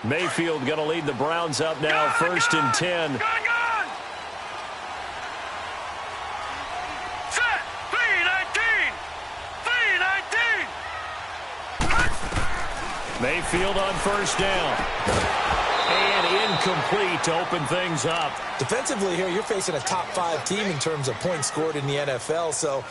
Mayfield going to lead the Browns up now, 1st and 10. Set. 3-19. 3-19. Mayfield on 1st down. And incomplete to open things up. Defensively here, you're facing a top 5 team in terms of points scored in the NFL. So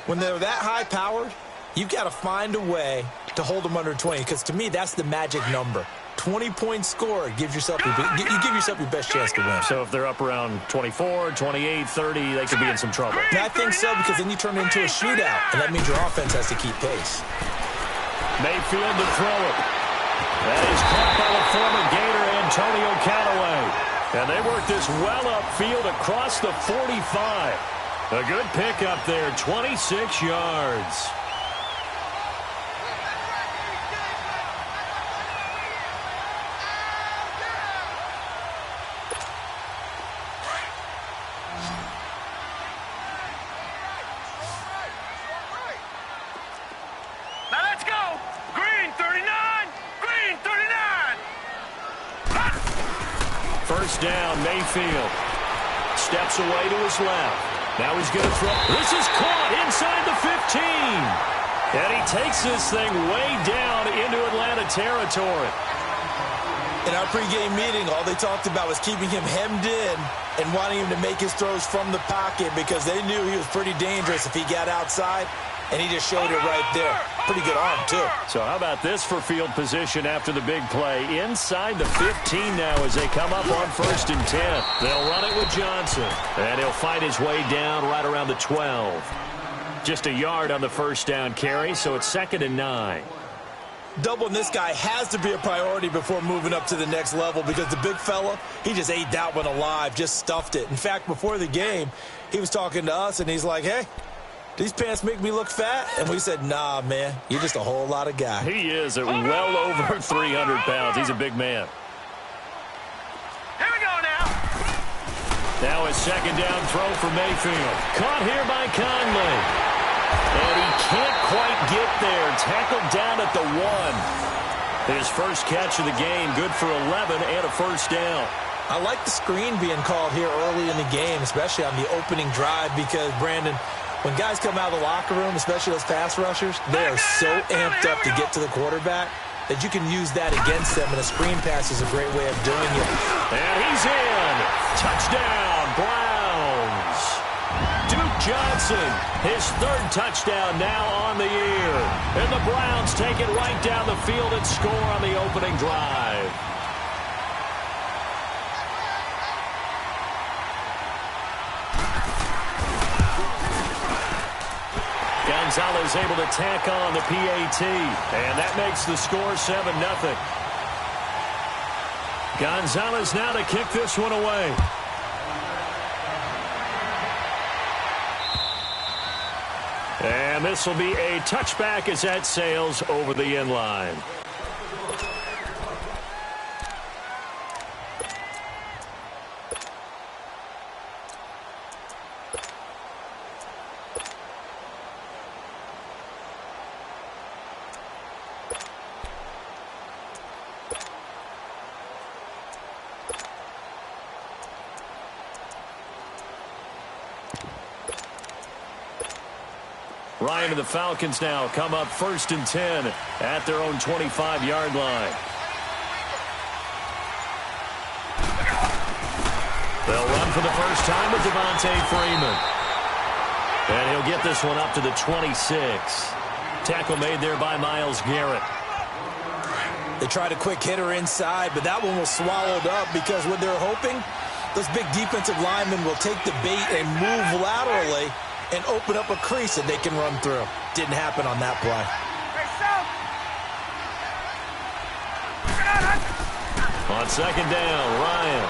when they're that high-powered, you've got to find a way to hold them under 20. Because to me, that's the magic number. 20 points scored gives yourself you give yourself your best chance to win. So if they're up around 24, 28, 30, they could be in some trouble. And I think so, because then you turn it into a shootout, and that means your offense has to keep pace. Mayfield to throw it. That is caught by the former Gator Antonio Callaway. And they work this well upfield across the 45. A good pickup there, 26 yards. Now let's go. Green 39. Green 39. 1st down, Mayfield. Steps away to his left. Now he's going to throw. This is caught inside the 15. And he takes this thing way down into Atlanta territory. In our pregame meeting, all they talked about was keeping him hemmed in and wanting him to make his throws from the pocket because they knew he was pretty dangerous if he got outside, and he just showed it right there. Pretty good arm, too. So how about this for field position after the big play? Inside the 15 now as they come up on 1st and 10. They'll run it with Johnson, and he'll fight his way down right around the 12. Just a yard on the 1st down carry, so it's 2nd and 9. Doubling this guy has to be a priority before moving up to the next level because the big fella, he just ate that one alive, just stuffed it. In fact, before the game, he was talking to us, and he's like, hey, these pants make me look fat? And we said, nah, man, you're just a whole lot of guy. He is at well over 300 pounds. He's a big man. Here we go now. Now a 2nd down throw for Mayfield. Caught here by Conley. And he can't quite get there. Tackled down at the 1. His first catch of the game, good for 11 and a 1st down. I like the screen being called here early in the game, especially on the opening drive, because, Brandon, when guys come out of the locker room, especially those pass rushers, they are so amped up to get to the quarterback that you can use that against them, and a screen pass is a great way of doing it. And he's in. Touchdown, Browns. Duke Johnson, his 3rd touchdown now on the year. And the Browns take it right down the field and score on the opening drive. Gonzalez able to tack on the PAT, and that makes the score 7-0. Gonzalez now to kick this one away. And this will be a touchback as that sails over the end line. Ryan and the Falcons now come up 1st and 10 at their own 25-yard line. They'll run for the first time with Devontae Freeman. And he'll get this one up to the 26. Tackle made there by Myles Garrett. They tried a quick hitter inside, but that one was swallowed up because what they're hoping, those big defensive linemen will take the bait and move laterally and open up a crease that they can run through. Didn't happen on that play. On 2nd down, Ryan.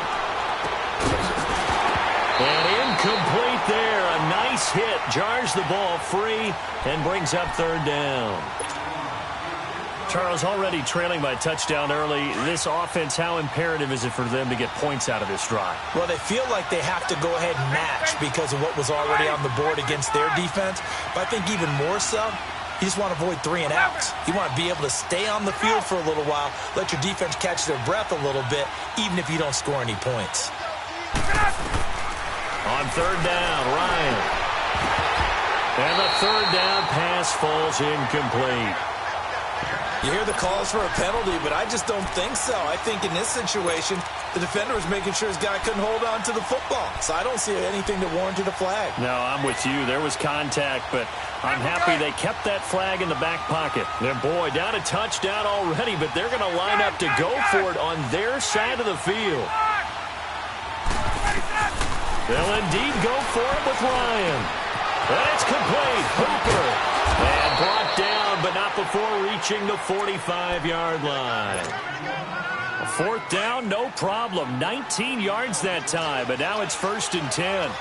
And incomplete there. A nice hit. Jars the ball free and brings up 3rd down. Charles, already trailing by touchdown early. This offense, how imperative is it for them to get points out of this drive? Well, they feel like they have to go ahead and match because of what was already on the board against their defense. But I think even more so, You just want to avoid 3 and outs. You want to be able to stay on the field for a little while, let your defense catch their breath a little bit, even if you don't score any points. On third down, Ryan. And the third down pass falls incomplete. You hear the calls for a penalty, but I just don't think so. I think in this situation, the defender was making sure his guy couldn't hold on to the football. So I don't see anything that warranted a flag. No, I'm with you. There was contact, but I'm happy they kept that flag in the back pocket. And boy, down a touchdown already, but they're going to line up to go for it on their side of the field. They'll indeed go for it with Ryan. And it's complete. Hooper. And brought down, but not before reaching the 45-yard line. A fourth down, no problem. 19 yards that time, but now it's 1st and 10.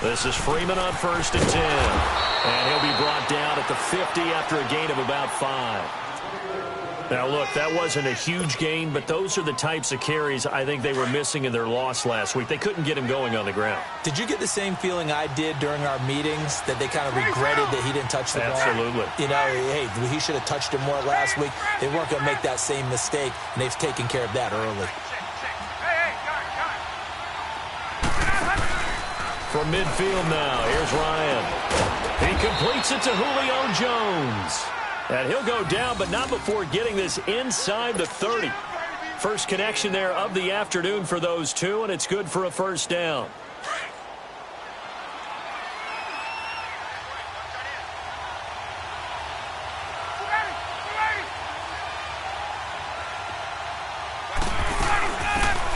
This is Freeman on 1st and 10. And he'll be brought down at the 50 after a gain of about 5. Now, look, that wasn't a huge gain, but those are the types of carries I think they were missing in their loss last week. They couldn't get him going on the ground. Did you get the same feeling I did during our meetings, that they kind of regretted that he didn't touch the ball? Absolutely. You know, hey, he should have touched it more last week. They weren't going to make that same mistake, and they've taken care of that early. From midfield now, here's Ryan. He completes it to Julio Jones. And he'll go down, but not before getting this inside the 30. First connection there of the afternoon for those two, and it's good for a first down.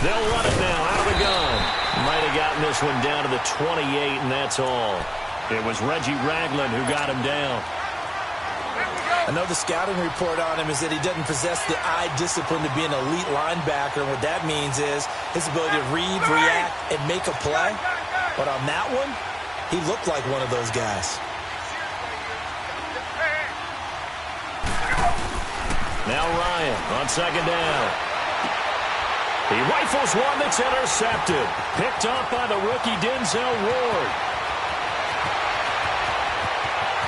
They'll run it now out of the gun. Might have gotten this one down to the 28, and that's all. It was Reggie Ragland who got him down. I know the scouting report on him is that he doesn't possess the eye discipline to be an elite linebacker. And what that means is his ability to read, react, and make a play. But on that one, he looked like one of those guys. Now Ryan on 2nd down. He rifles one that's intercepted. Picked off by the rookie Denzel Ward.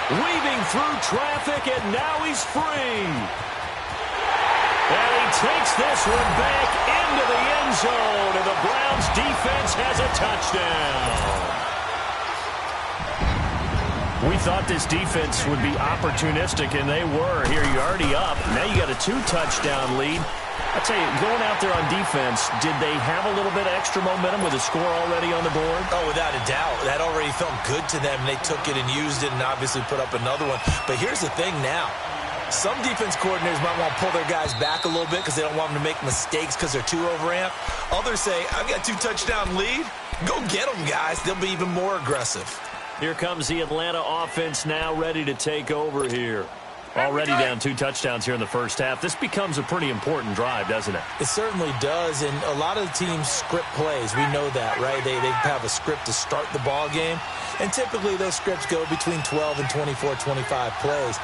Weaving through traffic, and now he's free. And he takes this one back into the end zone, and the Browns defense has a touchdown. We thought this defense would be opportunistic, and they were. Here, you're already up. Now you got a 2-touchdown lead. I tell you, going out there on defense, did they have a little bit of extra momentum with a score already on the board? Oh, without a doubt. That already felt good to them. They took it and used it and obviously put up another one. But here's the thing now. Some defense coordinators might want to pull their guys back a little bit because they don't want them to make mistakes because they're too overamped. Others say, I've got a 2-touchdown lead. Go get them, guys. They'll be even more aggressive. Here comes the Atlanta offense now ready to take over here. Already down 2 touchdowns here in the first half. This becomes a pretty important drive, doesn't it? It certainly does, and a lot of the teams script plays. We know that, right? They have a script to start the ball game, and typically those scripts go between 12 and 24, 25 plays.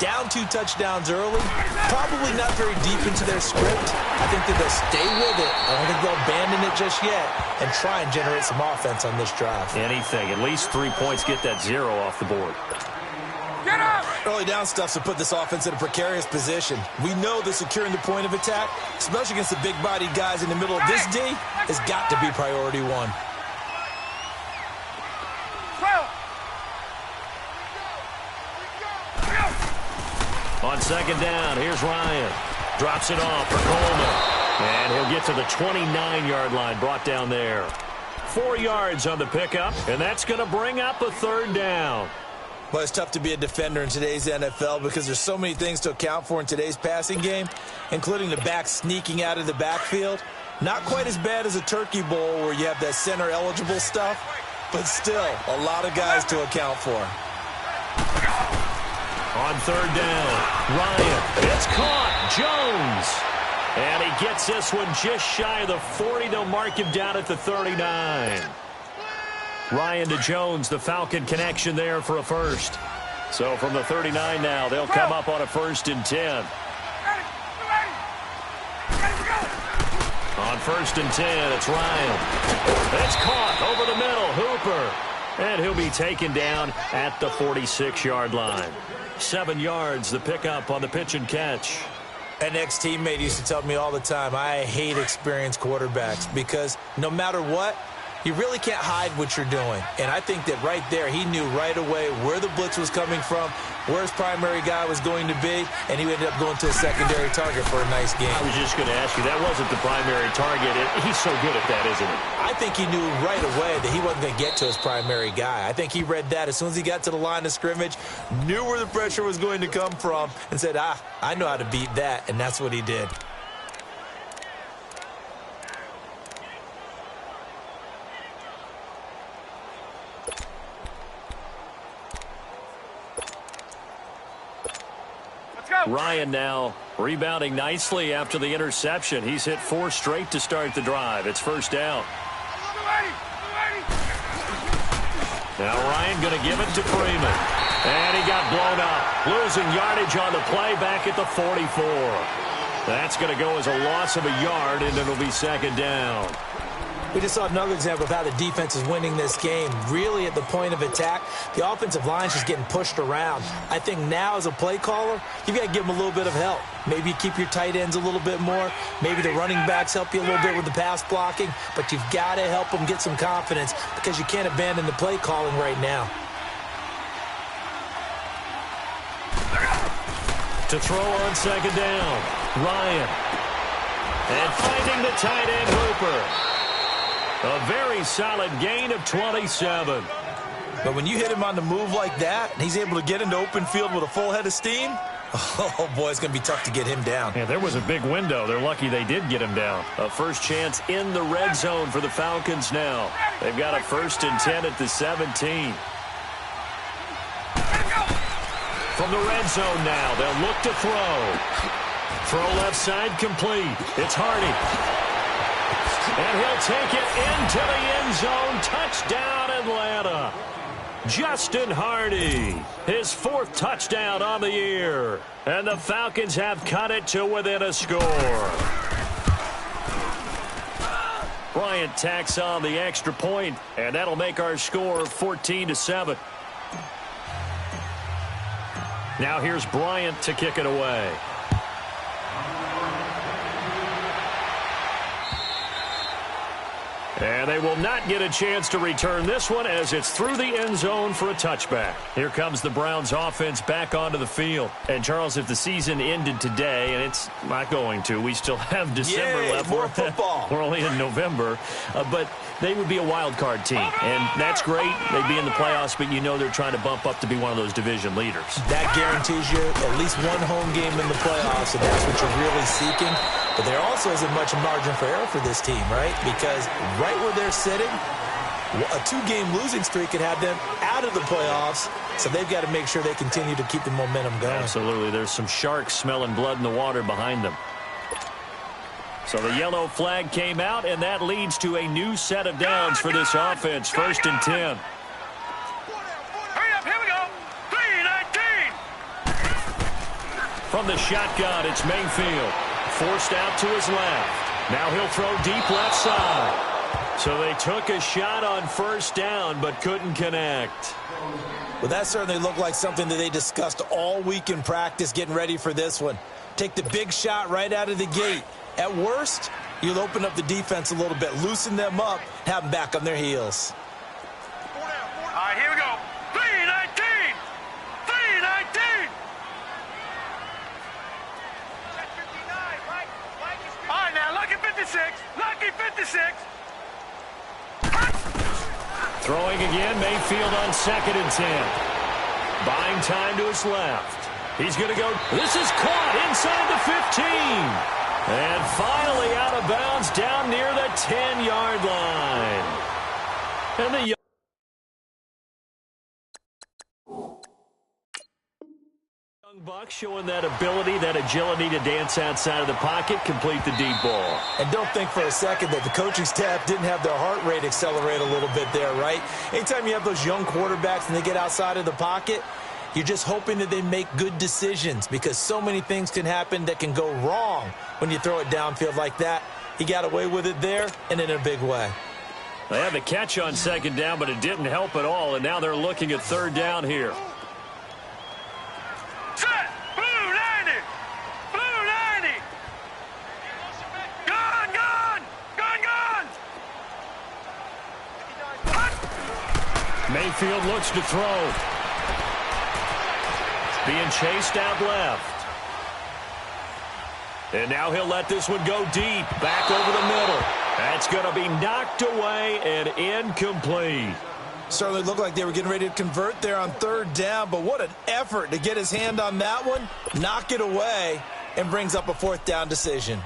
Down 2 touchdowns early, probably not very deep into their script. I think that they'll stay with it. I don't think they'll abandon it just yet and try and generate some offense on this drive. Anything. At least 3 points, get that 0 off the board. Get up! Early down stuff to put this offense in a precarious position. We know that securing the point of attack, especially against the big-bodied guys in the middle of this D, has got to be priority 1. On 2nd down, here's Ryan. Drops it off for Coleman. And he'll get to the 29-yard line, brought down there. 4 yards on the pickup, and that's going to bring up a 3rd down. Well, it's tough to be a defender in today's NFL because there's so many things to account for in today's passing game, including the back sneaking out of the backfield. Not quite as bad as a turkey bowl where you have that center-eligible stuff, but still a lot of guys to account for. On 3rd down, Ryan. It's caught. Jones. And he gets this one just shy of the 40. They'll mark him down at the 39. Ryan to Jones, the Falcon connection there for a first. So from the 39 now, they'll come up on a 1st and 10. On On 1st and 10, it's Ryan. It's caught over the middle. Hooper. And he'll be taken down at the 46-yard line. 7 yards, the pickup on the pitch and catch. An ex-teammate used to tell me all the time, I hate experienced quarterbacks because no matter what, you really can't hide what you're doing. And I think that right there, he knew right away where the blitz was coming from, where his primary guy was going to be, and he ended up going to a secondary target for a nice game. I was just going to ask you, that wasn't the primary target. He's so good at that, isn't he? I think he knew right away that he wasn't going to get to his primary guy. I think he read that as soon as he got to the line of scrimmage, knew where the pressure was going to come from, and said, I know how to beat that, and that's what he did. Ryan now rebounding nicely after the interception. He's hit 4 straight to start the drive. It's 1st down. Now Ryan going to give it to Freeman. And he got blown up. Losing yardage on the play back at the 44. That's going to go as a loss of a yard, and it'll be 2nd down. We just saw another example of how the defense is winning this game. Really at the point of attack, the offensive line's just getting pushed around. I think now as a play caller, you've got to give them a little bit of help. Maybe you keep your tight ends a little bit more. Maybe the running backs help you a little bit with the pass blocking. But you've got to help them get some confidence because you can't abandon the play calling right now. To throw on 2nd down, Ryan. And finding the tight end, Hooper. A very solid gain of 27. But when you hit him on the move like that, and he's able to get into open field with a full head of steam, oh, boy, it's going to be tough to get him down. Yeah, there was a big window. They're lucky they did get him down. A first chance in the red zone for the Falcons now. They've got a 1st and 10 at the 17. From the red zone now, they'll look to throw. Throw left side complete. It's Hardy. And he'll take it into the end zone. Touchdown, Atlanta. Justin Hardy, his 4th touchdown on the year. And the Falcons have cut it to within a score. Bryant tacks on the extra point, and that'll make our score 14-7. Now here's Bryant to kick it away. And they will not get a chance to return this one as it's through the end zone for a touchback. Here comes the Browns offense back onto the field. And, Charles, if the season ended today, and it's not going to, we still have December left. More football. We're only in November. But they would be a wild card team. And that's great. They'd be in the playoffs, but you know they're trying to bump up to be one of those division leaders. That guarantees you at least one home game in the playoffs, and that's what you're really seeking. But there also isn't much margin for error for this team, right? Because right where they're sitting, a 2-game losing streak could have them out of the playoffs. So they've got to make sure they continue to keep the momentum going. Absolutely. There's some sharks smelling blood in the water behind them. So the yellow flag came out, and that leads to a new set of downs for this offense. 1st and 10. Hurry up, here we go. 3-19. From the shotgun, it's Mayfield. Forced out to his left. Now he'll throw deep left side. So they took a shot on 1st down, but couldn't connect. Well, that certainly looked like something that they discussed all week in practice getting ready for this one. Take the big shot right out of the gate. At worst, you'll open up the defense a little bit, loosen them up, have them back on their heels. All right, here we go. 3-19. 3-19. All right, now, lucky 56. Lucky 56. Throwing again, Mayfield on 2nd and 10. Buying time to his left. He's going to go. This is caught inside the 15. And finally out of bounds down near the 10-yard line. And the young buck showing that ability, that agility to dance outside of the pocket, complete the deep ball. And don't think for a second that the coaching staff didn't have their heart rate accelerate a little bit there, right? Anytime you have those young quarterbacks and they get outside of the pocket, you're just hoping that they make good decisions because so many things can happen that can go wrong when you throw it downfield like that. He got away with it there and in a big way. They had the catch on second down, but it didn't help at all, and now they're looking at third down here. Set! Blue 90! Blue 90! Gone! Gone! Gone! Gone! Mayfield looks to throw. Being chased out left. And now he'll let this one go deep. Back over the middle. That's going to be knocked away and incomplete. Certainly looked like they were getting ready to convert there on third down, but what an effort to get his hand on that one, knock it away, and brings up a fourth down decision.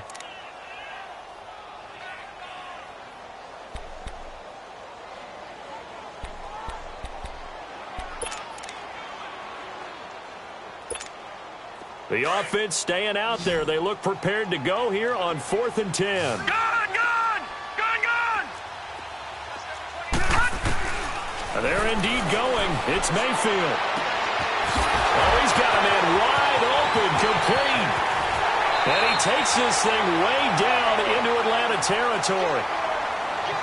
The offense staying out there. They look prepared to go here on 4th and 10. Gone! Gone! Gone! Gone! They're indeed going. It's Mayfield. Oh, he's got a man wide open, complete. And he takes this thing way down into Atlanta territory.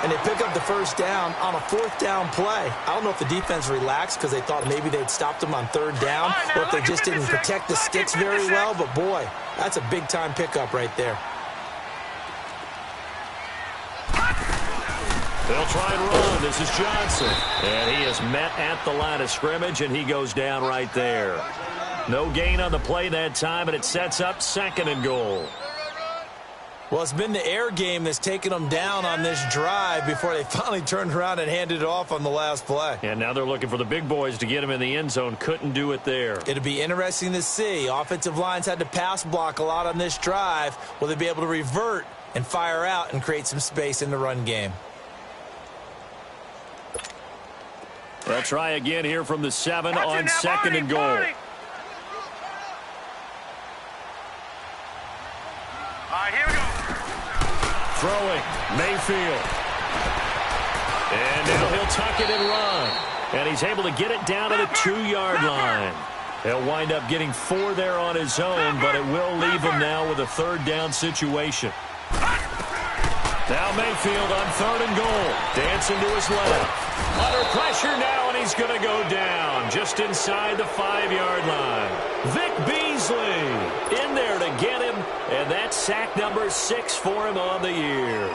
And they pick up the first down on a fourth down play. I don't know if the defense relaxed because they thought maybe they'd stopped them on third down, or if they just didn't protect the sticks very well. But, boy, that's a big-time pickup right there. They'll try and run. This is Johnson. And he is met at the line of scrimmage, and he goes down right there. No gain on the play that time, and it sets up 2nd and goal. Well, it's been the air game that's taken them down on this drive before they finally turned around and handed it off on the last play. And now they're looking for the big boys to get him in the end zone. Couldn't do it there. It'll be interesting to see. Offensive lines had to pass block a lot on this drive. Will they be able to revert and fire out and create some space in the run game? They'll try again here from the 7 on 2nd and goal. All right, here we go. Throwing, Mayfield. And now he'll tuck it and run. And he's able to get it down to the 2-yard line. He'll wind up getting 4 there on his own, but it will leave him now with a third down situation. Now Mayfield on 3rd and goal. Dancing to his left. Under pressure now, and he's going to go down just inside the 5-yard line. Vic Beasley in there to get him, and that's sack number 6 for him on the year.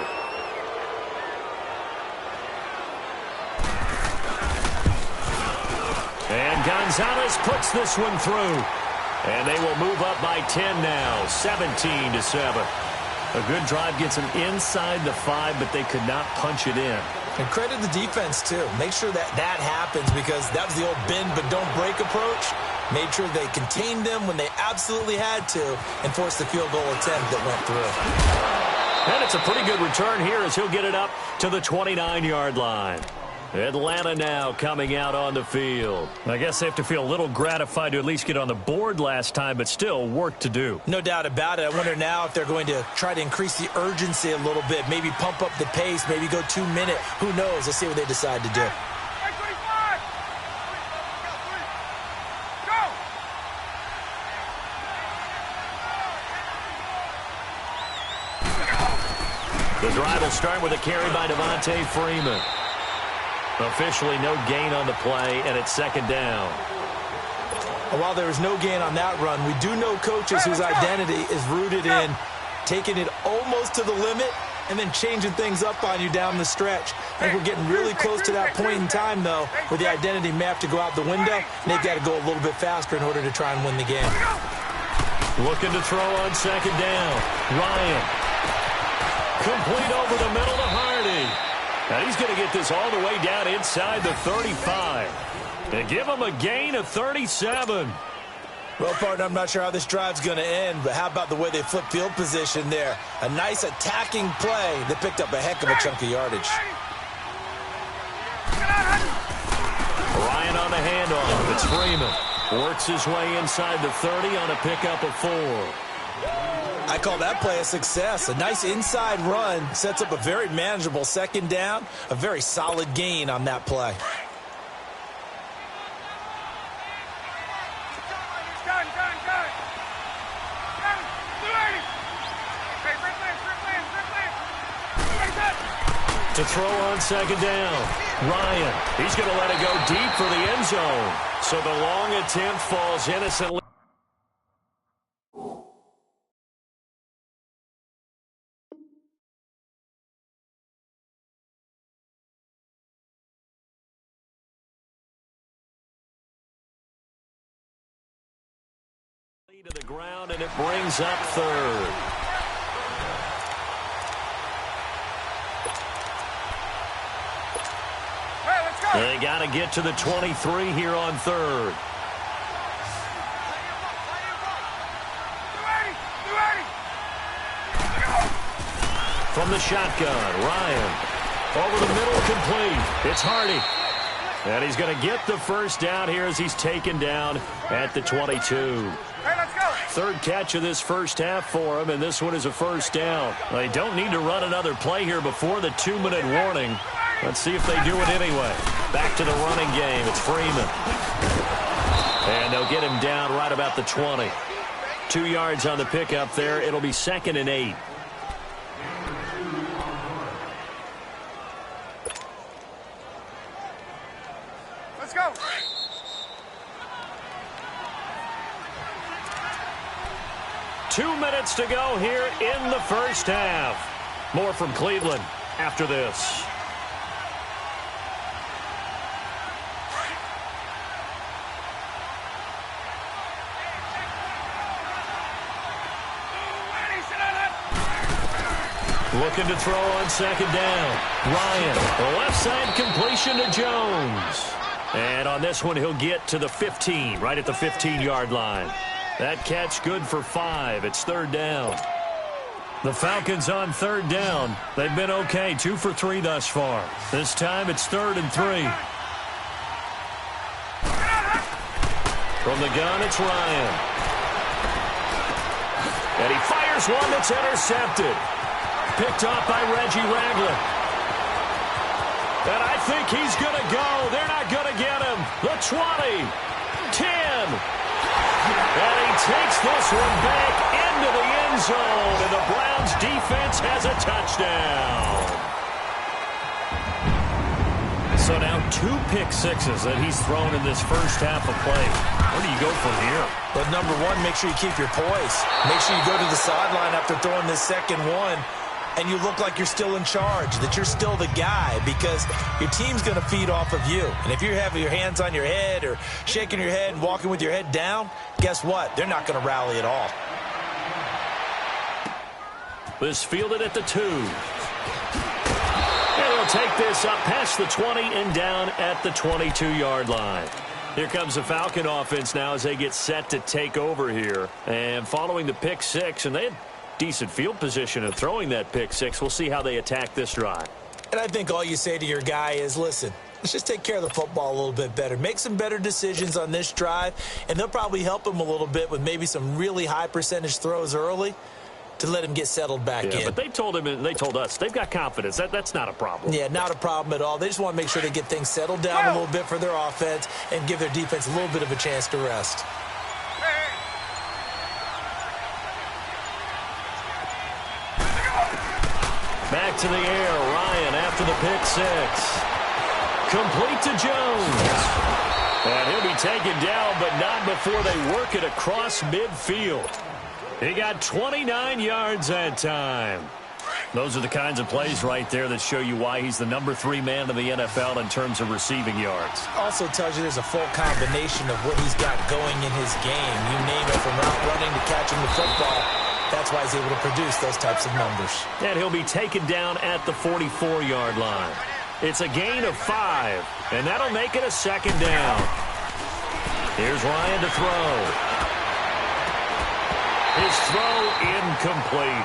And Gonzalez puts this one through. And they will move up by 10 now, 17-7. A good drive gets them inside the 5, but they could not punch it in. And credit the defense, too. Make sure that happens, because that was the old bend but don't break approach. Made sure they contained them when they absolutely had to and forced the field goal attempt that went through. And it's a pretty good return here as he'll get it up to the 29-yard line. Atlanta now coming out on the field. I guess they have to feel a little gratified to at least get on the board last time, but still work to do. No doubt about it. I wonder now if they're going to try to increase the urgency a little bit, maybe pump up the pace, maybe go 2-minute. Who knows? Let's see what they decide to do. The drive will start with a carry by Devontae Freeman. Officially no gain on the play, and it's 2nd down. While there was no gain on that run, we do know coaches whose identity is rooted in taking it almost to the limit and then changing things up on you down the stretch. I think we're getting really close to that point in time, though, where the identity may have to go out the window, and they've got to go a little bit faster in order to try and win the game. Looking to throw on 2nd down. Ryan. Complete over the middle to Hardy. And he's going to get this all the way down inside the 35. And give him a gain of 37. Well, partner, I'm not sure how this drive's going to end, but how about the way they flip field position there? A nice attacking play that picked up a heck of a chunk of yardage. Ryan on the handoff. It's Freeman. Works his way inside the 30 on a pickup of 4. I call that play a success. A nice inside run sets up a very manageable 2nd down. A very solid gain on that play. To throw on second down. Ryan, he's going to let it go deep for the end zone. So the long attempt falls innocently. To the ground, and it brings up third. Hey, let's go. They got to get to the 23 here on third. From the shotgun, Ryan. Over the middle, complete. It's Hardy. And he's going to get the first down here as he's taken down at the 22. Hey, let's go. Third catch of this first half for him, and this one is a first down. They don't need to run another play here before the 2-minute warning. Let's see if they do it anyway. Back to the running game. It's Freeman. And they'll get him down right about the 20. 2 yards on the pickup there. It'll be 2nd and 8. Let's go. 2 minutes to go here in the first half. More from Cleveland after this. Looking to throw on second down. Ryan, the left side completion to Jones. And on this one, he'll get to the 15, right at the 15-yard line. That catch good for 5. It's third down. The Falcons on third down. They've been okay, 2 for 3 thus far. This time it's 3rd and 3. From the gun, it's Ryan. And he fires one that's intercepted. Picked off by Reggie Ragland. And I think he's going to go. They're not going to get him. The 20, 10. And he takes this one back into the end zone. And the Browns defense has a touchdown. So now 2 pick sixes that he's thrown in this first half of play. Where do you go from here? But number one, make sure you keep your poise. Make sure you go to the sideline after throwing this second one, and you look like you're still in charge, that you're still the guy, because your team's going to feed off of you. And if you're having your hands on your head or shaking your head and walking with your head down, guess what? They're not going to rally at all. This fielded at the 2. And he'll take this up past the 20 and down at the 22-yard line. Here comes the Falcon offense now as they get set to take over here. And following the pick 6, and they had decent field position of throwing that pick 6. We'll see how they attack this drive. And I think all you say to your guy is, listen, let's just take care of the football a little bit better. Make some better decisions on this drive, and they'll probably help him a little bit with maybe some really high percentage throws early to let him get settled back in. But they told him and they told us they've got confidence. That's not a problem. Yeah, not a problem at all. They just want to make sure they get things settled down a little bit for their offense and give their defense a little bit of a chance to rest. Back to the air, Ryan after the pick 6. Complete to Jones. And he'll be taken down, but not before they work it across midfield. He got 29 yards that time. Those are the kinds of plays right there that show you why he's the number 3 man in the NFL in terms of receiving yards. Also tells you there's a full combination of what he's got going in his game. You name it, from route running to catching the football. That's why he's able to produce those types of numbers. And he'll be taken down at the 44-yard line. It's a gain of 5, and that'll make it a 2nd down. Here's Ryan to throw. His throw incomplete.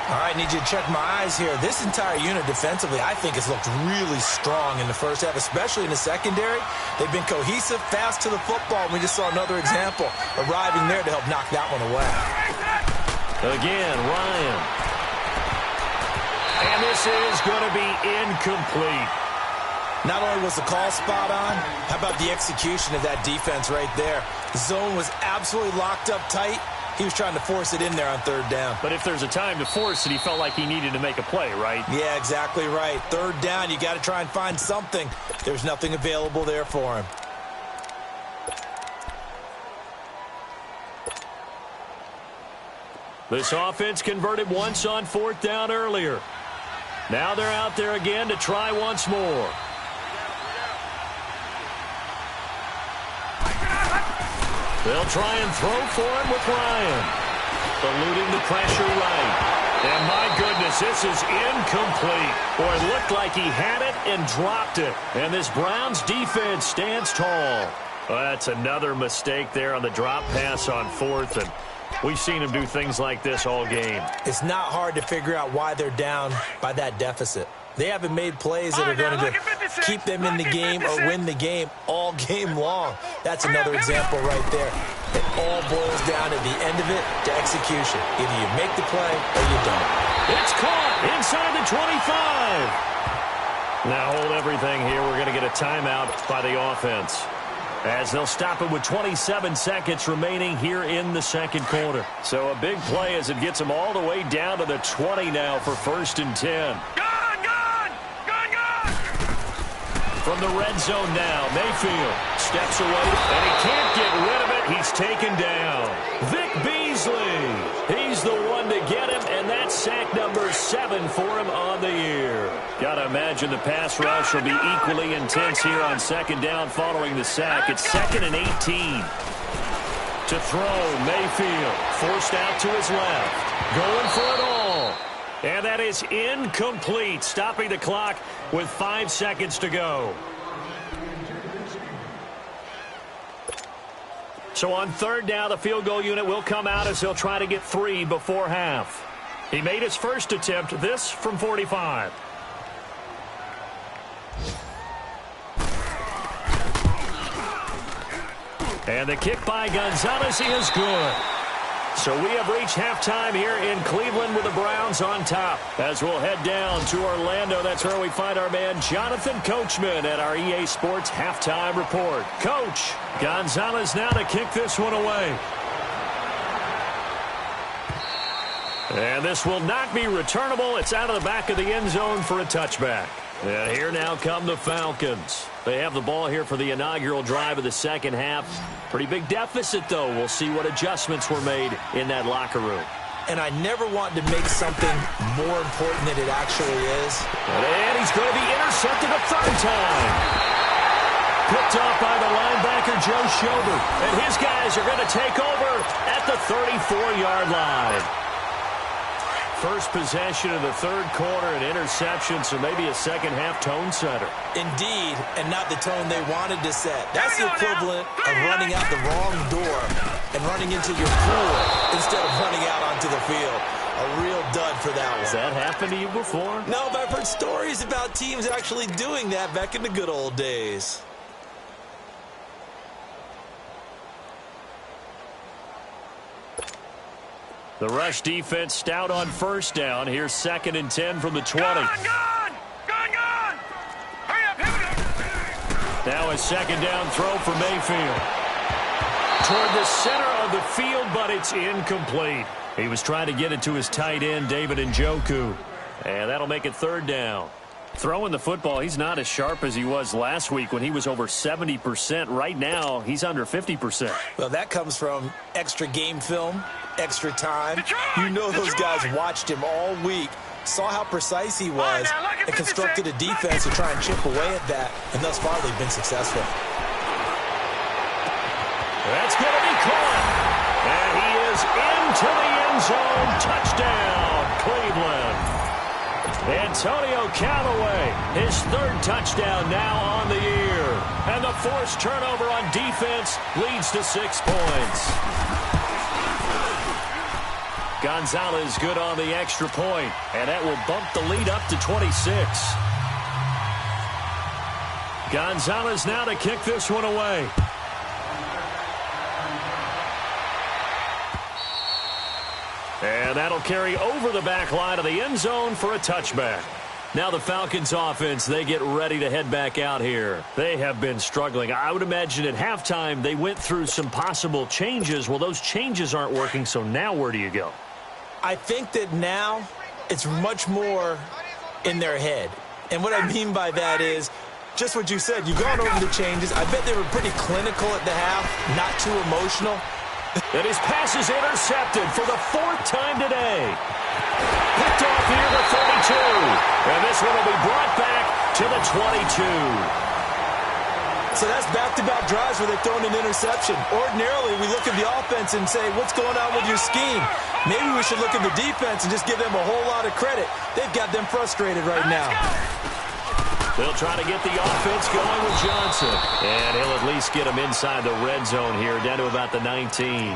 All right, need you to check my eyes here. This entire unit defensively, I think, has looked really strong in the first half, especially in the secondary. They've been cohesive, fast to the football. We just saw another example arriving there to help knock that one away. Again, Ryan. And this is going to be incomplete. Not only was the call spot on, how about the execution of that defense right there? The zone was absolutely locked up tight. He was trying to force it in there on third down. But if there's a time to force it, he felt like he needed to make a play, right? Yeah, exactly right. Third down, you got to try and find something. There's nothing available there for him. This offense converted once on fourth down earlier. Now they're out there again to try once more. They'll try and throw for him with Ryan. Eluding the pressure right. And my goodness, this is incomplete. Boy, it looked like he had it and dropped it. And this Browns defense stands tall. Well, that's another mistake there on the drop pass on fourth. And we've seen him do things like this all game. It's not hard to figure out why they're down by that deficit. They haven't made plays that are going to keep them in the game or win the game all game long. That's another example right there. It all boils down at the end of it to execution. Either you make the play or you don't. It's caught inside the 25. Now hold everything here. We're going to get a timeout by the offense, as they'll stop it with 27 seconds remaining here in the second quarter. So a big play as it gets them all the way down to the 20 now for 1st and 10. From the red zone now, Mayfield steps away, and he can't get rid of it. He's taken down. Vic Beasley, he's the one to get him, and that's sack number 7 for him on the year. Got to imagine the pass rush will be equally intense here on second down following the sack. It's 2nd and 18. To throw, Mayfield forced out to his left, going for it all. And that is incomplete, stopping the clock with 5 seconds to go. So on third down, the field goal unit will come out as he'll try to get 3 before half. He made his first attempt, this from 45. And the kick by Gonzalez is good. So we have reached halftime here in Cleveland with the Browns on top. As we'll head down to Orlando, that's where we find our man Jonathan Coachman at our EA Sports Halftime Report. Coach, Gonzalez now to kick this one away. And this will not be returnable. It's out of the back of the end zone for a touchback. And here now come the Falcons. They have the ball here for the inaugural drive of the second half. Pretty big deficit, though. We'll see what adjustments were made in that locker room. And I never want to make something more important than it actually is. And he's going to be intercepted a third time. Picked off by the linebacker, Joe Schobert. And his guys are going to take over at the 34-yard line. First possession of the third quarter, an interception, so maybe a second-half tone setter. Indeed, and not the tone they wanted to set. That's the equivalent of running out the wrong door and running into your pool instead of running out onto the field. A real dud for that one. Has that happened to you before? No, but I've heard stories about teams actually doing that back in the good old days. The rush defense stout on first down. Here's 2nd and 10 from the 20. Gone! Hurry up, Now a second down throw for Mayfield. Toward the center of the field, but it's incomplete. He was trying to get it to his tight end, David Njoku. And that'll make it 3rd down. Throwing the football, he's not as sharp as he was last week when he was over 70%. Right now, he's under 50%. Well, that comes from extra game film, extra time. You know those guys watched him all week, saw how precise he was, and constructed a defense to try and chip away at that, and thus far they've been successful. That's going to be caught. And he is into the end zone. Touchdown, Cleveland. Antonio Callaway, his 3rd touchdown now on the year. And the forced turnover on defense leads to 6 points. Gonzalez good on the extra point, and that will bump the lead up to 26. Gonzalez now to kick this one away. And that'll carry over the back line of the end zone for a touchback. Now the Falcons offense, they get ready to head back out here. They have been struggling. I would imagine at halftime they went through some possible changes. Well, those changes aren't working, so now where do you go? I think that now it's much more in their head. And what I mean by that is just what you said. You've gone over the changes. I bet they were pretty clinical at the half, not too emotional. And his pass is intercepted for the 4th time today. Picked off near the 32. And this one will be brought back to the 22. So that's back-to-back drives where they've thrown an interception. Ordinarily, we look at the offense and say, what's going on with your scheme? Maybe we should look at the defense and just give them a whole lot of credit. They've got them frustrated right now. They'll try to get the offense going with Johnson. And he'll at least get him inside the red zone here, down to about the 19.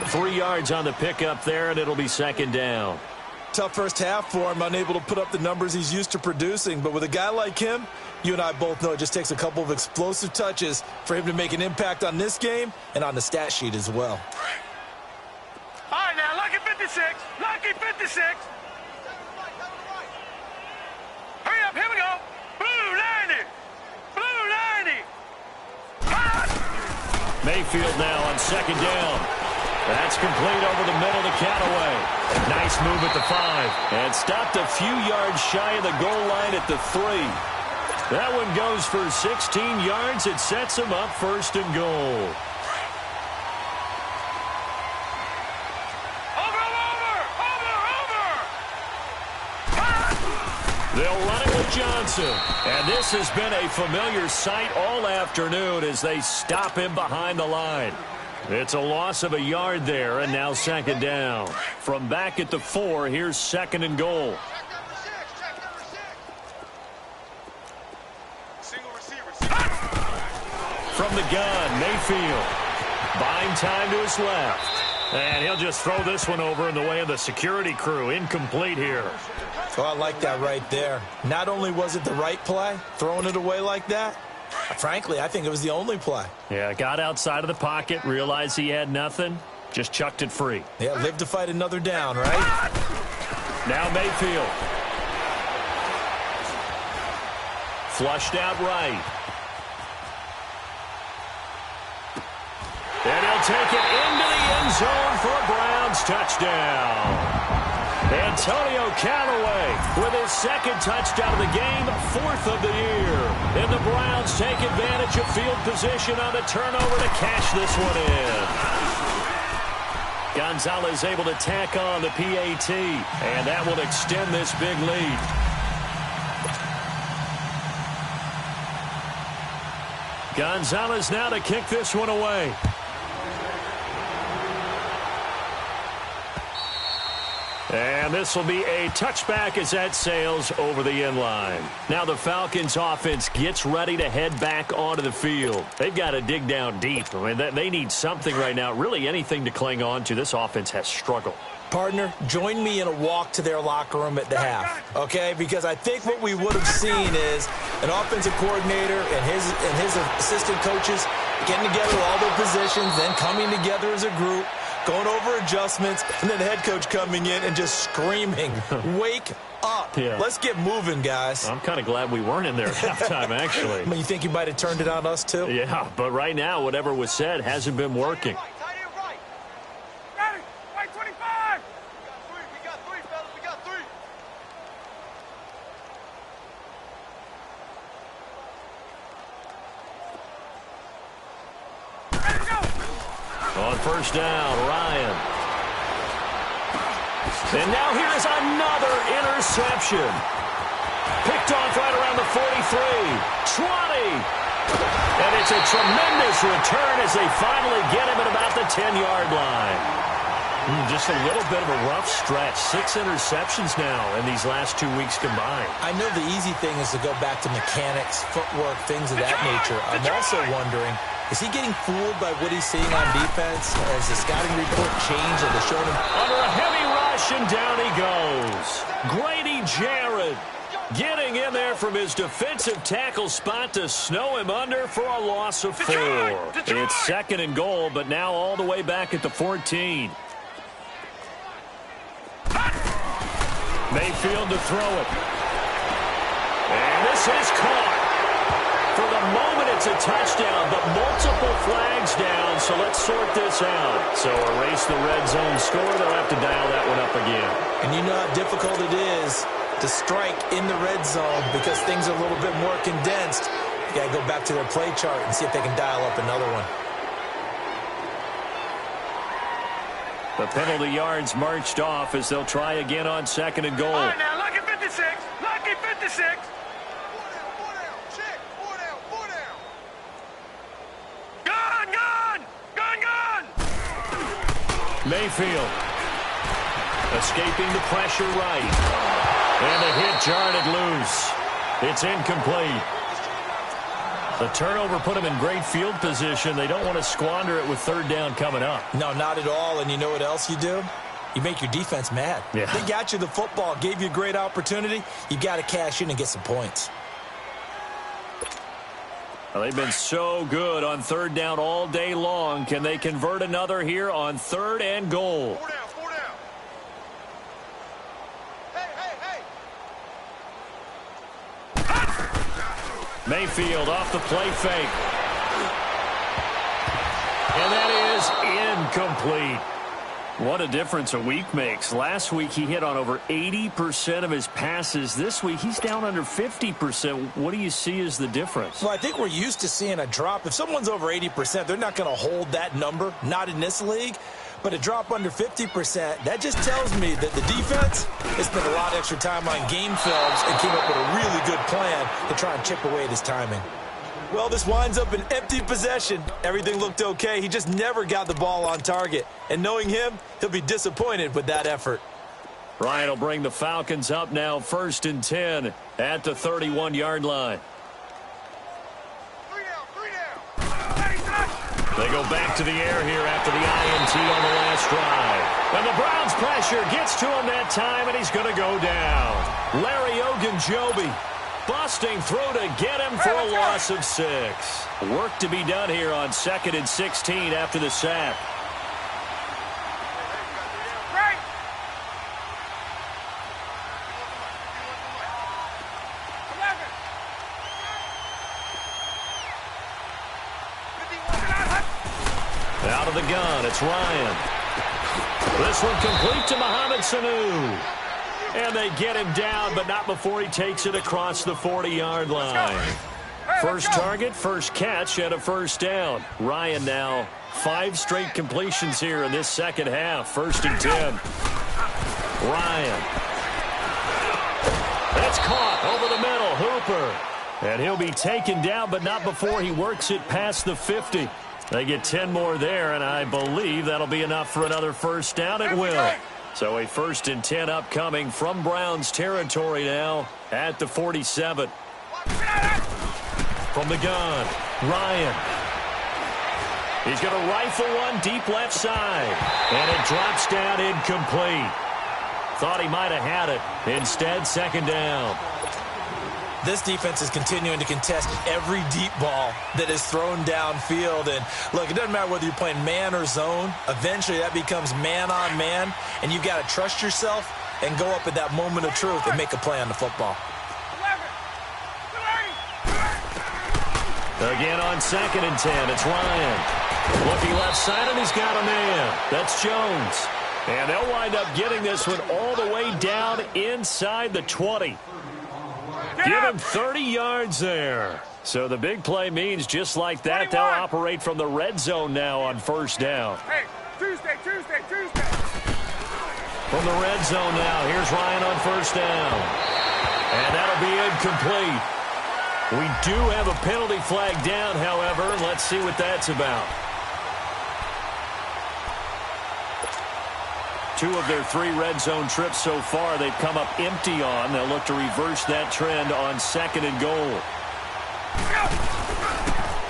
3 yards on the pickup there, and it'll be 2nd down. Tough first half for him, unable to put up the numbers he's used to producing. But with a guy like him, you and I both know it just takes a couple of explosive touches for him to make an impact on this game and on the stat sheet as well. All right, now, lucky 56. Lucky 56. Hurry up, here we go. Blue 90. Blue 90. Mayfield now on 2nd down. That's complete over the middle to Callaway. Nice move at the 5. And stopped a few yards shy of the goal line at the 3. That one goes for 16 yards. It sets him up 1st and goal. They'll run it with Johnson. And this has been a familiar sight all afternoon as they stop him behind the line. It's a loss of a yard there, and now 2nd down. From back at the 4, here's 2nd and goal. From the gun, Mayfield. Buying time to his left. And he'll just throw this one over in the way of the security crew. Incomplete here. Oh, I like that right there. Not only was it the right play, throwing it away like that, frankly, I think it was the only play. Yeah, got outside of the pocket, realized he had nothing, just chucked it free. Yeah, live to fight another down, right? Now Mayfield. Flushed out right. And he'll take it into the end zone for a Browns touchdown. Antonio Callaway with his 2nd touchdown of the game, 4th of the year. And the Browns take advantage of field position on the turnover to cash this one in. Gonzalez able to tack on the PAT, and that will extend this big lead. Gonzalez now to kick this one away. And this will be a touchback as that sails over the end line. Now the Falcons offense gets ready to head back onto the field. They've got to dig down deep. I mean, they need something right now, really anything to cling on to. This offense has struggled. Partner, join me in a walk to their locker room at the half, okay? Because I think what we would have seen is an offensive coordinator and his assistant coaches getting together all their positions, then coming together as a group, going over adjustments, and then the head coach coming in and just screaming, wake up. Yeah. Let's get moving, guys. I'm kind of glad we weren't in there at halftime, actually. I mean, you think you might have turned it on us, too? Yeah, but right now, whatever was said hasn't been working. Ready? Right 25. We got three, fellas. We got 3. Ready to go. On 1st down, Ryan. And now here is another interception. Picked off right around the 43. 20. And it's a tremendous return as they finally get him at about the 10-yard line. Just a little bit of a rough stretch. 6 interceptions now in these last 2 weeks combined. I know the easy thing is to go back to mechanics, footwork, things of that nature. I'm also wondering, is he getting fooled by what he's seeing on defense? Has the scouting report changed? Have they shown him? Under a heavy rush, and down he goes. Grady Jarrett getting in there from his defensive tackle spot to snow him under for a loss of 4. It's 2nd and goal, but now all the way back at the 14. Mayfield to throw it. And this is caught. For the moment, it's a touchdown, but multiple flags down, so let's sort this out. So erase the red zone score. They'll have to dial that one up again. And you know how difficult it is to strike in the red zone because things are a little bit more condensed. You got to go back to their play chart and see if they can dial up another one. The penalty yards marched off as they'll try again on 2nd and goal. All right, now, lucky 56. Lucky 56. Mayfield escaping the pressure right. And the hit jarred it loose. It's incomplete. The turnover put them in great field position. They don't want to squander it with 3rd down coming up. No, not at all. And you know what else you do? You make your defense mad. Yeah. They got you the football, gave you a great opportunity. You got to cash in and get some points. Well, they've been so good on 3rd down all day long. Can they convert another here on 3rd and goal? 4 down, 4 down. Hey. Mayfield off the play fake. And that is incomplete. What a difference a week makes. Last week he hit on over 80% of his passes. This week he's down under 50%. What do you see as the difference? Well, I think we're used to seeing a drop. If someone's over 80%, they're not going to hold that number, not in this league. But a drop under 50%, that just tells me that the defense has spent a lot of extra time on game films and came up with a really good plan to try and chip away at his timing. Well, this winds up an empty possession. Everything looked okay. He just never got the ball on target. And knowing him, he'll be disappointed with that effort. Ryan will bring the Falcons up now 1st and 10 at the 31-yard line. 3 down. They go back to the air here after the INT on the last drive. And the Browns' pressure gets to him that time, and he's going to go down. Larry Ogunjobi busting through to get him for a loss of 6. Work to be done here on 2nd and 16 after the sack. Right. Out of the gun, it's Ryan. This one complete to Mohamed Sanu. And they get him down, but not before he takes it across the 40-yard line. First target, first catch, and a 1st down. Ryan now 5 straight completions here in this second half. 1st and 10. Ryan. That's caught over the middle. Hooper. And he'll be taken down, but not before he works it past the 50. They get 10 more there, and I believe that'll be enough for another 1st down. It will. So a 1st and 10 upcoming from Browns territory now at the 47. From the gun, Ryan. He's going to rifle one deep left side. And it drops down incomplete. Thought he might have had it. Instead, 2nd down. This defense is continuing to contest every deep ball that is thrown downfield. And look, it doesn't matter whether you're playing man or zone. Eventually, that becomes man on man. And you've got to trust yourself and go up at that moment of truth and make a play on the football. Again on 2nd and 10, it's Ryan. Looking left side, and he's got a man. That's Jones. And they'll wind up getting this one all the way down inside the 20. Give him 30 yards there. So the big play means just like that, 21. They'll operate from the red zone now on 1st down. Hey, Tuesday. From the red zone now, here's Ryan on 1st down. And that'll be incomplete. We do have a penalty flag down, however. Let's see what that's about. 2 of their 3 red zone trips so far they've come up empty on. They'll look to reverse that trend on 2nd and goal.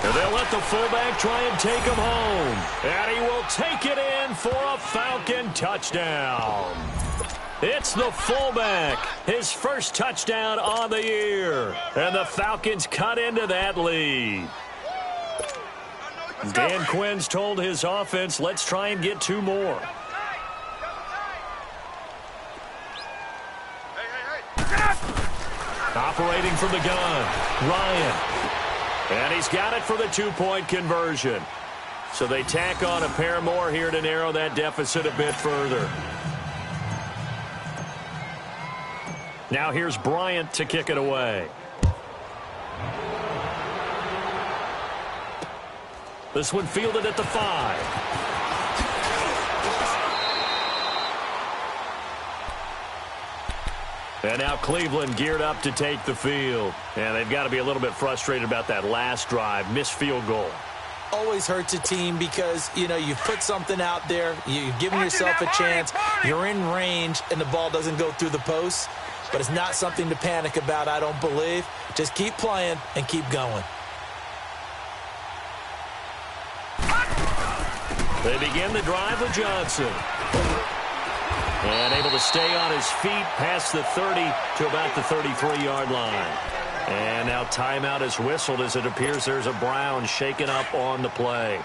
And they'll let the fullback try and take him home. And he will take it in for a Falcon touchdown. It's the fullback, his first touchdown on the year. And the Falcons cut into that lead. Dan Quinn's told his offense, let's try and get 2 more. Operating from the gun, Ryan. And he's got it for the two-point conversion. So they tack on a pair more here to narrow that deficit a bit further. Now here's Bryant to kick it away. This one fielded at the 5. And now Cleveland geared up to take the field. And they've got to be a little bit frustrated about that last drive, missed field goal. Always hurts a team because, you know, you put something out there, you're giving yourself a chance, you're in range, and the ball doesn't go through the post. But it's not something to panic about, I don't believe. Just keep playing and keep going. They begin the drive with Johnson. And able to stay on his feet past the 30 to about the 33-yard line. And now timeout is whistled as it appears there's a Brown shaken up on the play.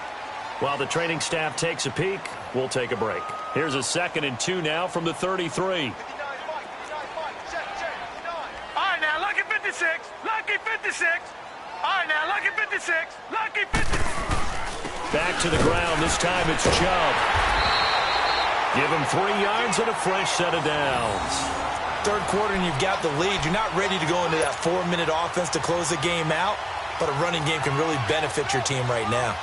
While the training staff takes a peek, we'll take a break. Here's a 2nd and 2 now from the 33. All right, now, lucky 56. Lucky 56. All right, now, lucky 56. Lucky 56. Back to the ground. This time it's Chubb. Give him 3 yards and a fresh set of downs. Third quarter and you've got the lead. You're not ready to go into that 4-minute offense to close the game out, but a running game can really benefit your team right now.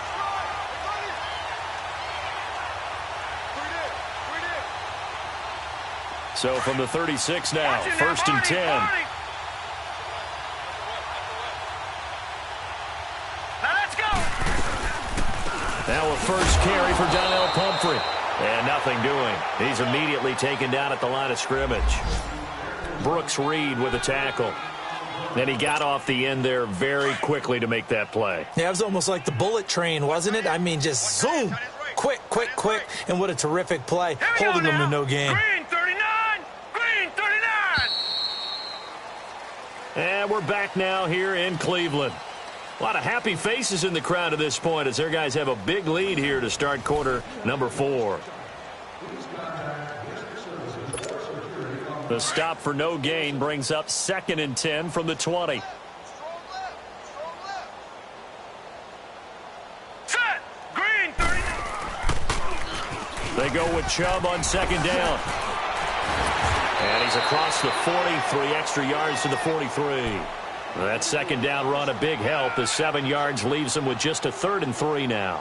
So from the 36 now, 1st and 10. Now let's go. Now a first carry for Donnell Pumphrey. And nothing doing. He's immediately taken down at the line of scrimmage. Brooks Reed with a tackle. And he got off the end there very quickly to make that play. Yeah, it was almost like the bullet train, wasn't it? I mean, just zoom. Quick, quick, quick. And what a terrific play. Holding them to no gain. Green 39. Green 39. And we're back now here in Cleveland. A lot of happy faces in the crowd at this point as their guys have a big lead here to start quarter number 4. The stop for no gain brings up 2nd and 10 from the 20. Set. Green 30. They go with Chubb on 2nd down. And he's across the 40, 3 extra yards to the 43. That 2nd down run a big help. The 7 yards leaves him with just a 3rd and 3 now.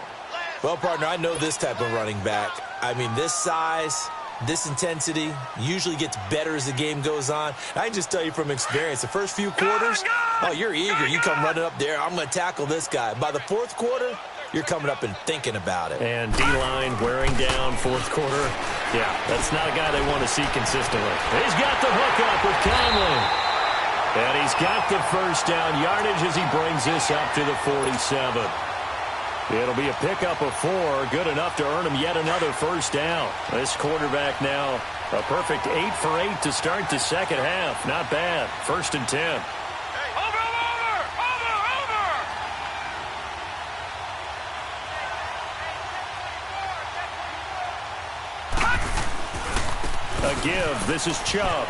Well, partner, I know this type of running back. I mean, this size, this intensity usually gets better as the game goes on. I can just tell you from experience, the first few quarters, oh, you're eager. You come running up there, I'm going to tackle this guy. By the 4th quarter, you're coming up and thinking about it. And D-line wearing down 4th quarter. Yeah, that's not a guy they want to see consistently. He's got the hook up with Conley. And he's got the first down yardage as he brings this up to the 47. It'll be a pickup of 4, good enough to earn him yet another first down. This quarterback now a perfect 8 for 8 to start the second half. Not bad. 1st and 10. A give. This is Chubb.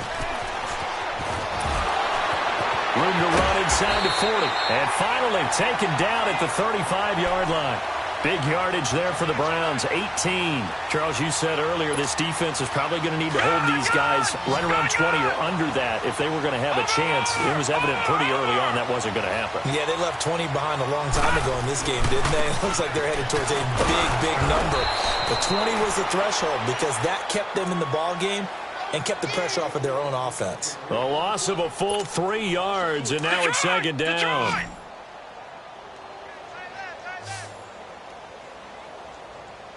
Room to run inside the 40. And finally taken down at the 35-yard line. Big yardage there for the Browns, 18. Charles, you said earlier this defense is probably going to need to hold these guys right around 20 or under that if they were going to have a chance. It was evident pretty early on that wasn't going to happen. Yeah, they left 20 behind a long time ago in this game, didn't they? It looks like they're headed towards a big, big number. But 20 was the threshold because that kept them in the ball game and kept the pressure off of their own offense. A loss of a full 3 yards, and now it's 2nd down.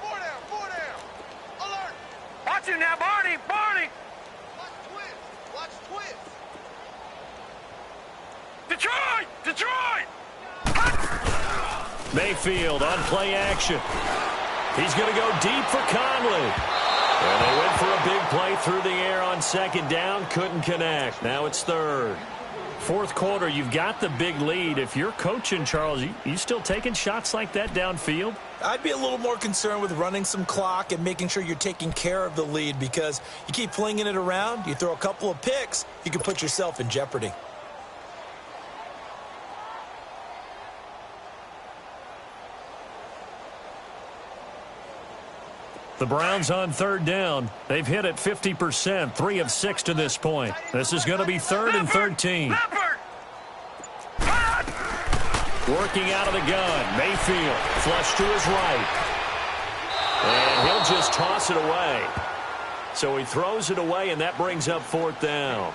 Four down. Alert. Watch him now, Barney. Watch twist. Detroit. Mayfield on play action. He's going to go deep for Conley. And they went for a big play through the air on 2nd down. Couldn't connect. Now it's 3rd. 4th quarter, you've got the big lead. If you're coaching, Charles, you still taking shots like that downfield? I'd be a little more concerned with running some clock and making sure you're taking care of the lead because you keep flinging it around, you throw a couple of picks, you can put yourself in jeopardy. The Browns on third down. They've hit it 50%, 3 of 6 to this point. This is going to be 3rd and 13. Working out of the gun. Mayfield flush to his right. And he'll just toss it away. So he throws it away, and that brings up 4th down.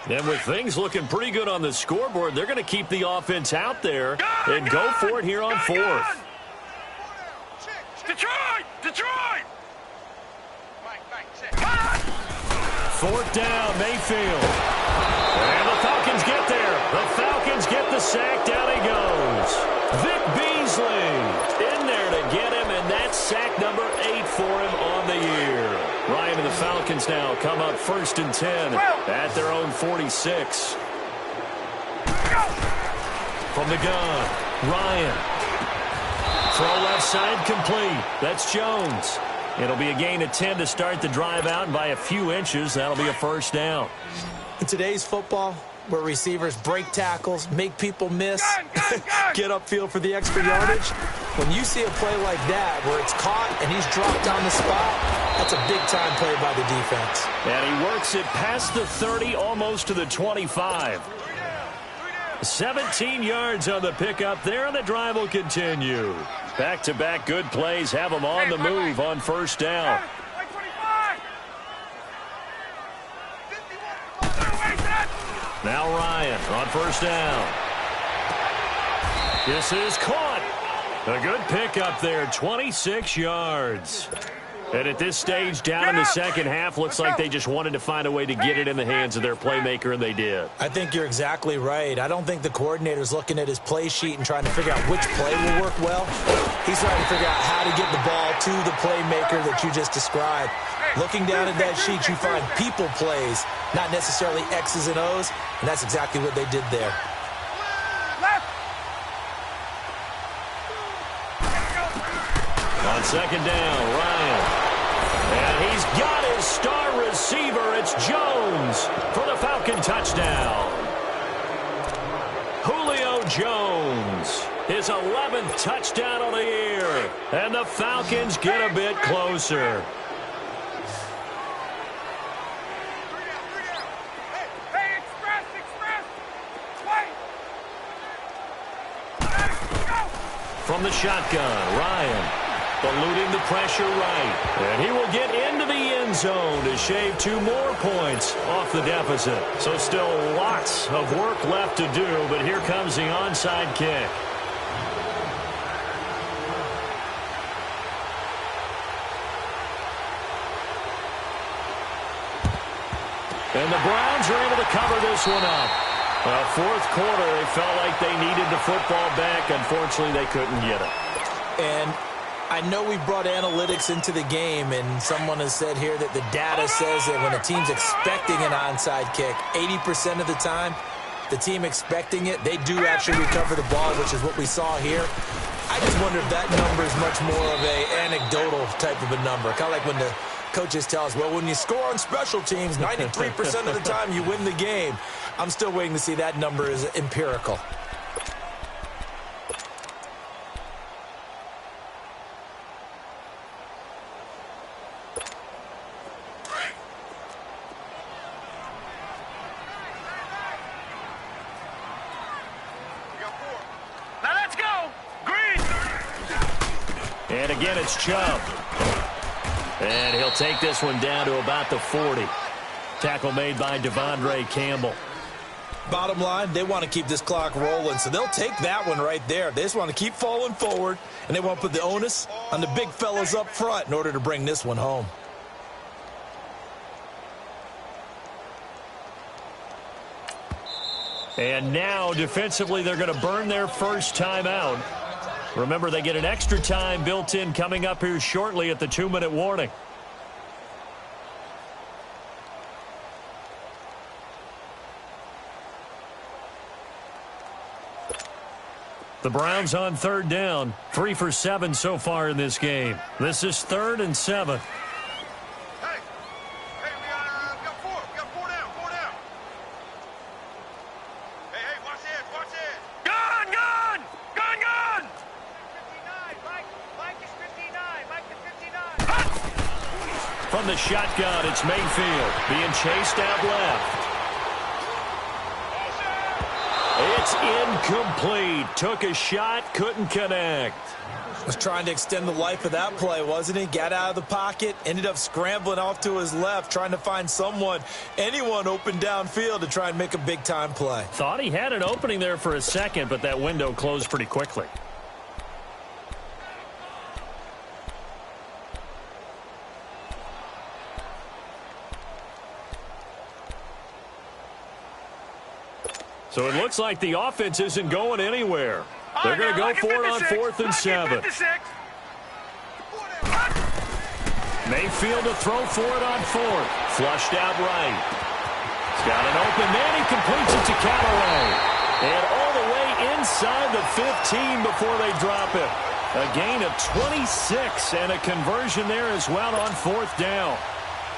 And with things looking pretty good on the scoreboard, they're going to keep the offense out there and go for it here on 4th. Detroit! Detroit! 4th down, Mayfield. And the Falcons get there. The Falcons get the sack. Down he goes. Vic Beasley in there to get him, and that's sack number 8 for him on the year. Ryan and the Falcons now come up 1st and 10 at their own 46. From the gun, Ryan. Throw left side complete. That's Jones. It'll be a gain of 10 to start the drive out, and by a few inches, that'll be a 1st down. In today's football, where receivers break tackles, make people miss, get upfield for the extra yardage, when you see a play like that where it's caught and he's dropped on the spot, that's a big-time play by the defense. And he works it past the 30, almost to the 25. 17 yards on the pickup there, and the drive will continue. Back-to-back good plays have them on the move on 1st down. Now Ryan on 1st down. This is caught. A good pickup there, 26 yards. And at this stage, down in the second half, looks like they just wanted to find a way to get it in the hands of their playmaker, and they did. I think you're exactly right. I don't think the coordinator's looking at his play sheet and trying to figure out which play will work well. He's trying to figure out how to get the ball to the playmaker that you just described. Looking down at that sheet, you find people plays, not necessarily X's and O's, and that's exactly what they did there. On 2nd down, Ryan. And he's got his star receiver. It's Jones for the Falcon touchdown. Julio Jones, his 11th touchdown of the year. And the Falcons get a bit closer. From the shotgun, Ryan. Eluding the pressure right. And he will get into the end zone to shave 2 more points off the deficit. So still lots of work left to do, but here comes the onside kick. And the Browns are able to cover this one up. Well, 4th quarter, they felt like they needed the football back. Unfortunately, they couldn't get it. And I know we brought analytics into the game, and someone has said here that the data says that when a team's expecting an onside kick, 80% of the time, the team expecting it, they do actually recover the ball, which is what we saw here. I just wonder if that number is much more of an anecdotal type of a number. Kind of like when the coaches tell us, well, when you score on special teams, 93% of the time you win the game. I'm still waiting to see that number is empirical. And again, it's Chubb. And he'll take this one down to about the 40. Tackle made by Devondre Campbell. Bottom line, they want to keep this clock rolling, so they'll take that one right there. They just want to keep falling forward, and they want to put the onus on the big fellas up front in order to bring this one home. And now, defensively, they're going to burn their first timeout. Remember, they get an extra time built in coming up here shortly at the 2-minute warning. The Browns on 3rd down, 3 for 7 so far in this game. This is 3rd and 7. Hey, we got 4. We got 4 down. 4 From the shotgun, it's Mayfield being chased out left. It's incomplete. Took a shot, couldn't connect. Was trying to extend the life of that play, wasn't he? Got out of the pocket, ended up scrambling off to his left, trying to find anyone open downfield to try and make a big-time play. Thought he had an opening there for a second, but that window closed pretty quickly. So it looks like the offense isn't going anywhere. They're going to go for it on 4th and 7. Mayfield to throw for it on 4th. Flushed out right. He's got an open man. He completes it to Callaway. And all the way inside the 15 before they drop it. A gain of 26 and a conversion there as well on 4th down.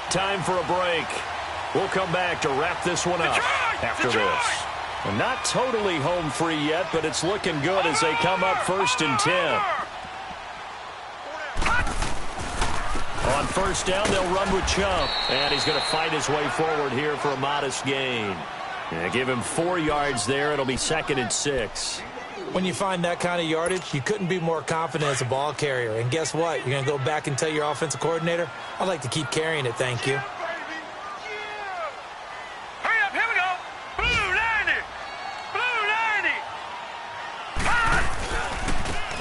Time for a break. We'll come back to wrap this one up after this. And not totally home free yet, but it's looking good as they come up 1st and 10. On 1st down, they'll run with Chubb. And he's going to fight his way forward here for a modest gain. Yeah, give him 4 yards there. It'll be 2nd and 6. When you find that kind of yardage, you couldn't be more confident as a ball carrier. And guess what? You're going to go back and tell your offensive coordinator, I'd like to keep carrying it, thank you.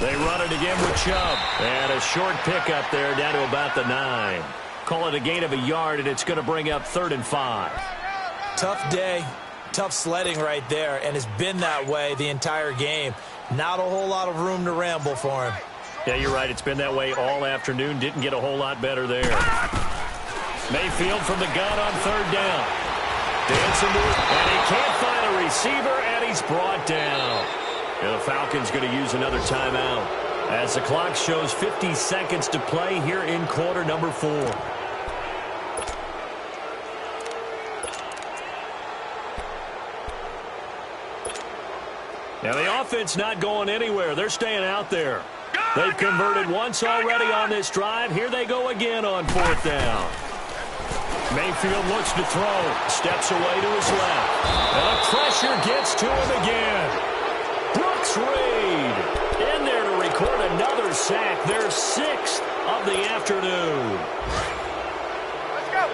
They run it again with Chubb. And a short pickup there down to about the 9. Call it a gain of a yard, and it's going to bring up 3rd and 5. Tough day, tough sledding right there, and it's been that way the entire game. Not a whole lot of room to ramble for him. Yeah, you're right. It's been that way all afternoon. Didn't get a whole lot better there. Mayfield from the gun on 3rd down. Dancing to it, and he can't find a receiver, and he's brought down. And the Falcons going to use another timeout as the clock shows 50 seconds to play here in quarter number 4. Now the offense not going anywhere. They're staying out there. They've converted once already on this drive. Here they go again on 4th down. Mayfield looks to throw. Steps away to his left. And the pressure gets to him again. Brooks Reed in there to record another sack. Their 6th of the afternoon. Let's go.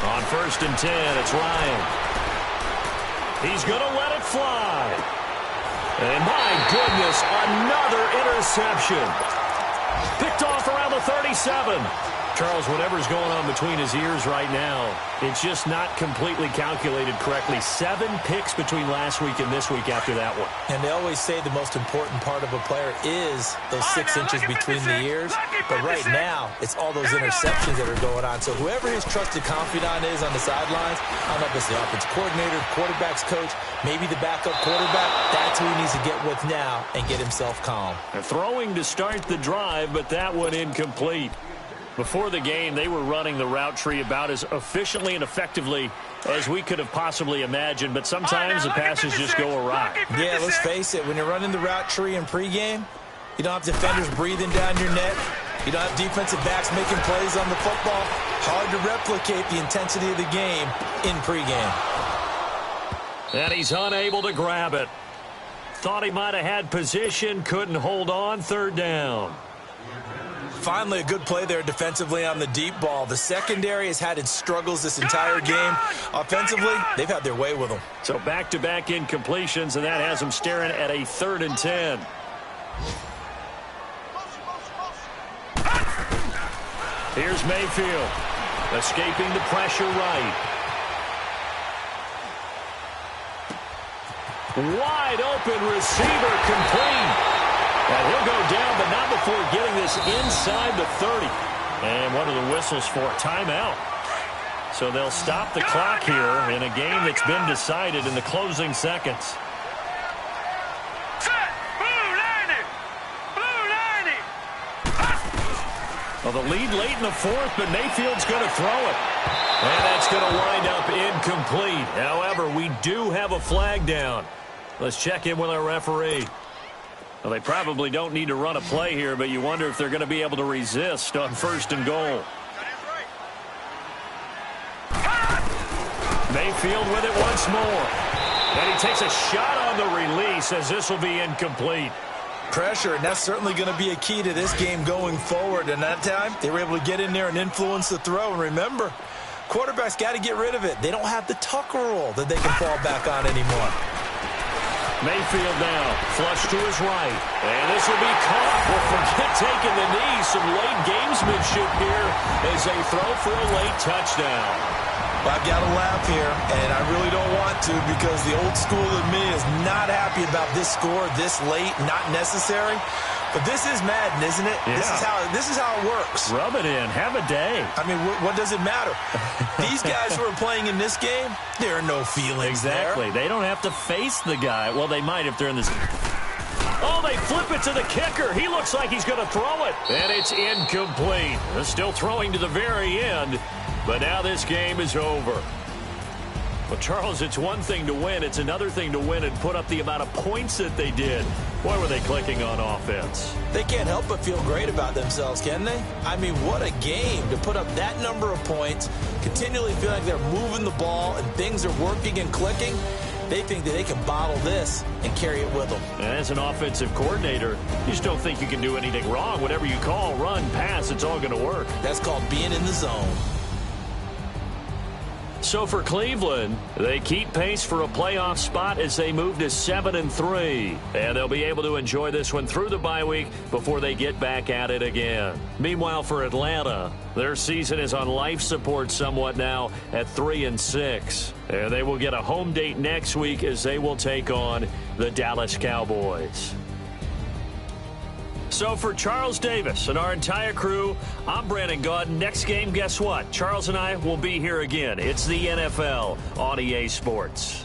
On 1st and 10, it's Ryan. He's going to let it fly. And my goodness, another interception. Picked off around the 37. Charles, whatever's going on between his ears right now, it's just not completely calculated correctly. 7 picks between last week and this week after that one. And they always say the most important part of a player is those 6 inches between the ears. But right now, it's all those interceptions that are going on. So whoever his trusted confidant is on the sidelines, I don't know if it's the offensive coordinator, quarterback's coach, maybe the backup quarterback, that's who he needs to get with now and get himself calm. They're throwing to start the drive, but that one incomplete. Before the game, they were running the route tree about as efficiently and effectively as we could have possibly imagined, but sometimes the passes just go awry. Yeah, let's face it, when you're running the route tree in pregame, you don't have defenders breathing down your neck. You don't have defensive backs making plays on the football. Hard to replicate the intensity of the game in pregame. And he's unable to grab it. Thought he might have had position, couldn't hold on, 3rd down. Finally, a good play there defensively on the deep ball. The secondary has had its struggles this entire game. Offensively, they've had their way with them. So back-to-back incompletions, and that has them staring at a 3rd and 10. Here's Mayfield, escaping the pressure right. Wide open receiver complete. And he'll go down, but not before getting this inside the 30. And one of the whistles for a timeout. So they'll stop the clock here in a game that's been decided in the closing seconds. Set. Blue 90. Blue 90. Well, the lead late in the 4th, but Mayfield's going to throw it. And that's going to wind up incomplete. However, we do have a flag down. Let's check in with our referee. Well, they probably don't need to run a play here, but you wonder if they're going to be able to resist on 1st and goal. Mayfield with it once more. And he takes a shot on the release as this will be incomplete. Pressure, and that's certainly going to be a key to this game going forward. And that time, they were able to get in there and influence the throw. And remember, quarterbacks got to get rid of it. They don't have the Tucker rule that they can fall back on anymore. Mayfield now, flush to his right. And this will be caught. Well, forget taking the knee. Some late gamesmanship here as they throw for a late touchdown. I've got to laugh here, and I really don't want to because the old school in me is not happy about this score this late, not necessary. But this is Madden, isn't it? Yeah. This is how it works. Rub it in. Have a day. I mean, what does it matter? These guys who are playing in this game, there are no feelings Exactly. there. They don't have to face the guy. Well, they might if they're in this. Oh, they flip it to the kicker. He looks like he's going to throw it. And it's incomplete. They're still throwing to the very end. But now this game is over. Well, Charles, it's one thing to win. It's another thing to win and put up the amount of points that they did. Why were they clicking on offense? They can't help but feel great about themselves, can they? I mean, what a game to put up that number of points, continually feel like they're moving the ball and things are working and clicking. They think that they can bottle this and carry it with them. And as an offensive coordinator, you just don't think you can do anything wrong. Whatever you call, run, pass, it's all going to work. That's called being in the zone. So for Cleveland, they keep pace for a playoff spot as they move to 7-3. And they'll be able to enjoy this one through the bye week before they get back at it again. Meanwhile, for Atlanta, their season is on life support somewhat now at 3-6. And they will get a home date next week as they will take on the Dallas Cowboys. So for Charles Davis and our entire crew, I'm Brandon Gaudin. Next game, guess what? Charles and I will be here again. It's the NFL on EA Sports.